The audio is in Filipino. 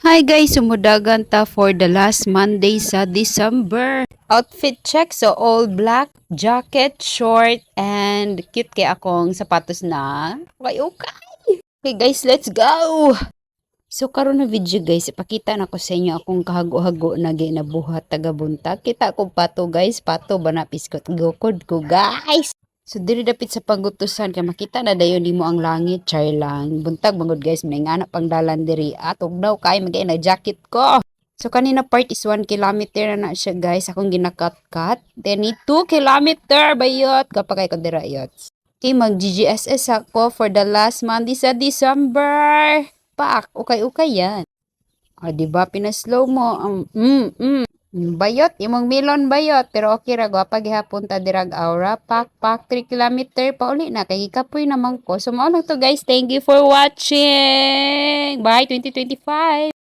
Hi guys, sumudagan ta for the last Monday sa December. Outfit check, so all black, jacket, short, and cute kay akong sapatos na. Okay. Okay guys, let's go! So karon na video guys, ipakita na ko sa inyo akong kahago-hago na ginabuhat taga-buntag. Kita ko pato guys, pato ba na piskot gukod ko guys. So diri dapit sa panggutusan kay makita na dayon nimo ang langit, char lang. Buntag bangod guys, may nga pang dalan diri. Atog daw kay magay na jacket ko. So kanina part is 1 kilometer na siya guys, akong ginakat-kat. Then 2 kilometer bayot kapag kay ko dira yot. Okay, mag-GGSS ako for the last Monday sa December. Pak, ukay-ukay yan. O, diba, pinaslow mo. Bayot, imong milon bayot. Pero okay ra, gwapa gihapon ta dirag aura. Pak, pak, 3 kilometer pa uli na. Kay kapoy naman ko. So, mao lang to guys. Thank you for watching. Bye, 2025.